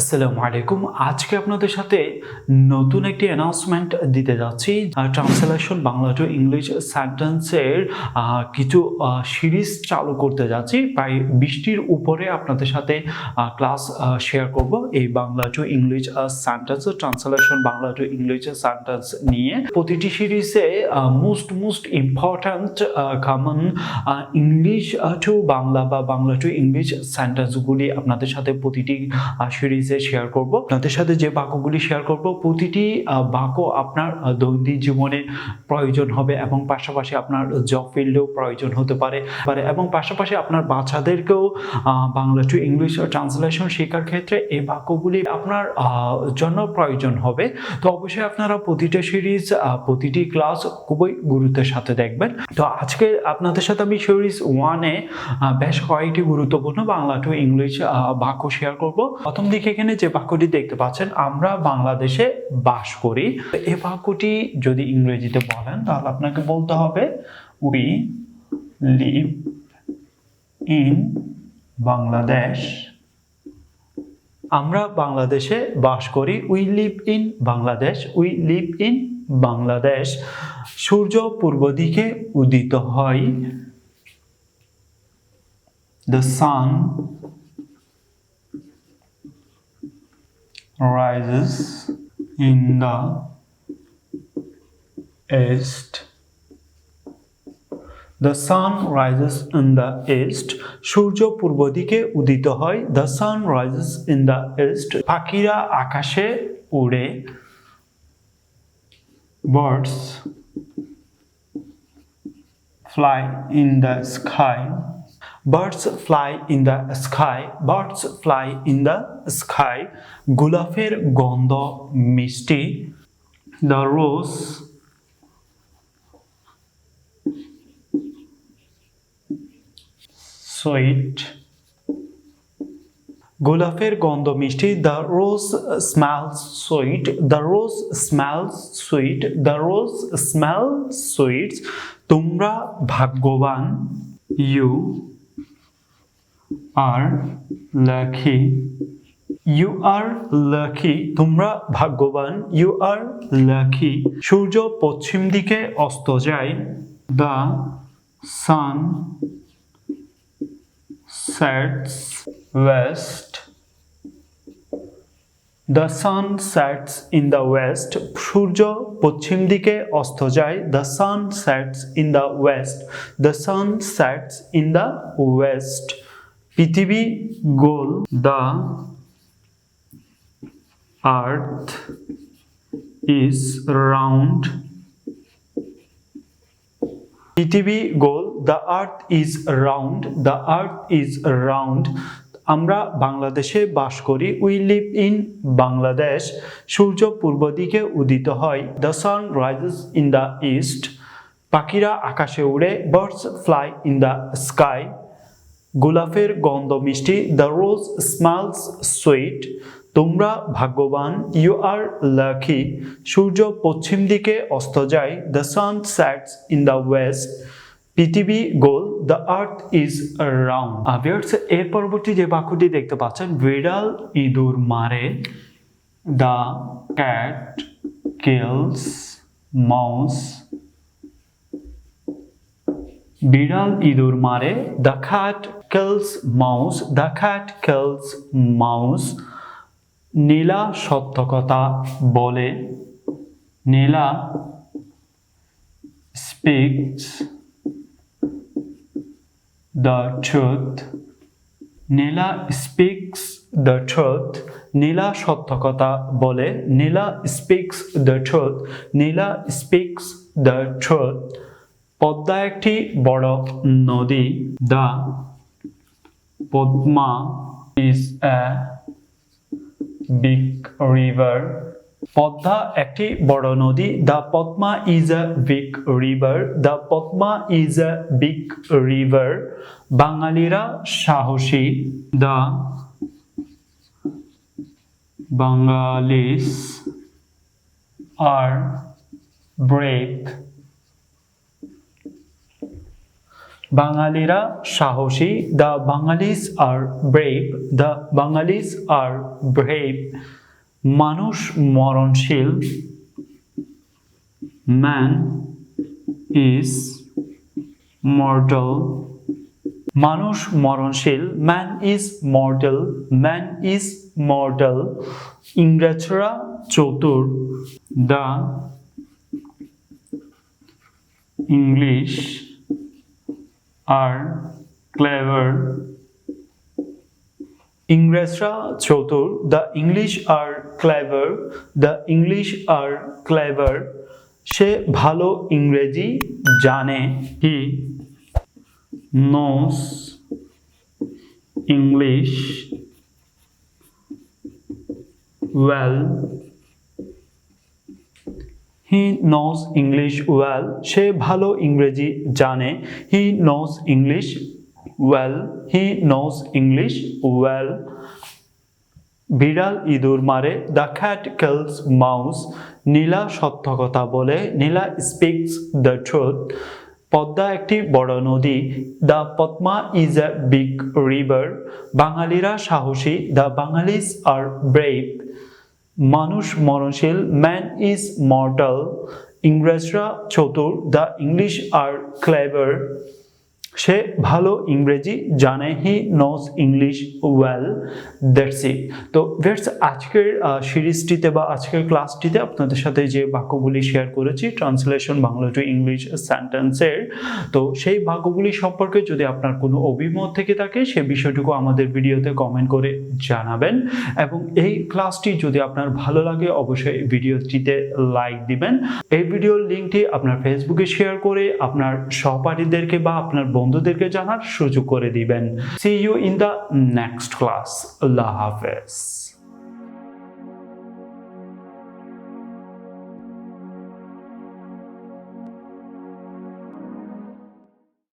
আসসালামু আলাইকুম। আজকে আপনাদের সাথে নতুন একটি অ্যানাউন্সমেন্ট দিতে যাচ্ছি। ট্রান্সলেশন বাংলা টু ইংলিশ সেন্টেন্সের কিছু সিরিজ চালু করতে যাচ্ছি। প্রায় 20টির উপরে আপনাদের সাথে ক্লাস শেয়ার করব এই Bangla to English sentence, translation Bangla to English sentence নিয়ে। প্রতিটি সিরিজে most important common English to Bangla বা বাংলা টু ইংলিশ সেন্টেন্সগুলি আপনাদের সাথে প্রতিটি সিরিজে শেয়ার করব। আপনাদের সাথে যে বাক্যগুলি শেয়ার করব প্রতিটি বাক্য আপনার দৈনন্দিন জীবনে প্রয়োজন হবে এবং পাশাপাশি আপনার জব ফিল্ডেও প্রয়োজন হতে পারে এবং পাশাপাশি আপনার বাচ্চাদেরকেও বাংলা টু ইংলিশ ট্রান্সলেশন শেখার ক্ষেত্রে এই বাক্যগুলি আপনার জন্য প্রয়োজন হবে। তো অবশ্যই আপনারা প্রতিটা সিরিজ প্রতিটি ক্লাস খুবই গুরুত্বের সাথে দেখবেন। তো আজকে আপনাদের সাথে আমি সিরিজ 1-এ বেশ কয়েকটি গুরুত্বপূর্ণ বাংলা টু ইংলিশ বাক্য শেয়ার করব। প্রথম দিকে এখানে যে বাক্যটি দেখতে পাচ্ছেন, আমরা বাংলাদেশে বাস করি। এই বাক্যটি যদি ইংরেজিতে বলেন তাহলে আপনাকে বলতে হবে উই লিভ ইন বাংলাদেশ। আমরা বাংলাদেশে বাস করি। We live in Bangladesh. We live in Bangladesh. সূর্য পূর্ব দিকে উদিত হয়। The sun rises in the east. The sun rises in the east. সূর্য পূর্ব দিকে উদিত হয়। The sun rises in the east. পাখিরা আকাশে উড়ে। Birds fly in the sky. Birds fly in the sky. Birds fly in the sky. গোলাপের গন্ধ মিষ্টি। The rose sweet. গোলাপের গন্ধ মিষ্টি। The rose smells sweet. The rose smells sweet. The rose smells sweet. তোমরা ভাগ্যবান। You are lucky. You are lucky. তোমরা ভাগ্যবান। You are lucky. সূর্য পশ্চিম দিকে অস্ত যায়। The sun sets west. The sun sets in the west. সূর্য পশ্চিম দিকে অস্ত যায়। The sun sets in the west. The sun sets in the west. পৃথিবী গোল। The earth is round. পৃথিবী গোল। The earth is round. The earth is round. আমরা বাংলাদেশে বাস করি। We live in Bangladesh. সূর্য পূর্ব দিকে উদিত হয়। The sun rises in the east. পাখিরা আকাশে উড়ে। Birds fly in the sky. গোলাপের গন্ধ মিষ্টি। The rose smells sweet. তোমরা ভাগ্যবান। You are lucky. সূর্য পশ্চিম দিকে অস্ত যায়। The sun sets in the west. পৃথিবী গোল। The earth is round. এর পরবর্তী যে বাক্যটি দেখতে পাচ্ছেন, বিড়াল ইঁদুর মারে। The cat kills mouse. বিড়াল ইঁদুর মারে। The cat kills mouse. The cat kills mouse. নীলা সত্য কথা বলে। নীলা speaks the truth. Nila speaks the truth. নীলা সত্য কথা বলে। নীলা speaks the truth. Nila speaks the truth. Padma একটি বড় নদী। The Padma is a big river. Padma একটি বড় নদী। The Padma is a big river. The Padma is a big river. বাঙালিরা সাহসী। The Bengalis are brave. বাঙালিরা সাহসী, the Bengalis are brave, the Bengalis are brave. মানুষ মরণশীল, ম্যান ইজ মর্টাল। মানুষ মরণশীল, man is mortal, man is mortal. ইংরেজরা চতুর, দ্য ইংলিশ আর ক্লেভার। ইংরেজরা চতুর, the English are clever, the English are clever. সে ভালো ইংরেজি জানে, হি knows English well. He knows English well. সে ভালো ইংরেজি জানে, he knows English well. He knows English well. বিড়াল ইঁদুর মারে, দ্য ক্যাট কিলস মাউস। নীলা সত্য কথা বলে, নীলা স্পিক্স দ্য ট্রুথ। পদ্মা একটি বড় নদী, the Padma is a big river. বাঙালিরা সাহসী, দ্য বাঙালিজ আর ব্রেভ। মানুষ মরণশীল, ম্যান ইজ মর্টাল। ইংরেজরা চতুর, দ্য ইংলিশ আর ক্লেভার। সে ভালো ইংরেজি জানে, he knows English well. That's it. তো ভিউয়ার্স, আজকের সিরিজটিতে বা আজকের ক্লাসটিতে আপনাদের সাথে যে বাক্যগুলি শেয়ার করেছি ট্রান্সলেশন বাংলা টু ইংলিশ সেন্টেন্সের, তো সেই বাক্যগুলি সম্পর্কে যদি আপনার কোনো অভিমত থেকে থাকে সে বিষয়টুকু আমাদের ভিডিওতে কমেন্ট করে জানাবেন। এবং এই ক্লাসটি যদি আপনার ভালো লাগে অবশ্যই ভিডিওটিতে লাইক দিবেন। এই ভিডিওর লিঙ্কটি আপনার ফেসবুকে শেয়ার করে আপনার সহপাঠীদেরকে বা আপনার বন্ধুদেরকে জানার সুযোগ করে দিবেন। See you in the next class. Allah Hafiz.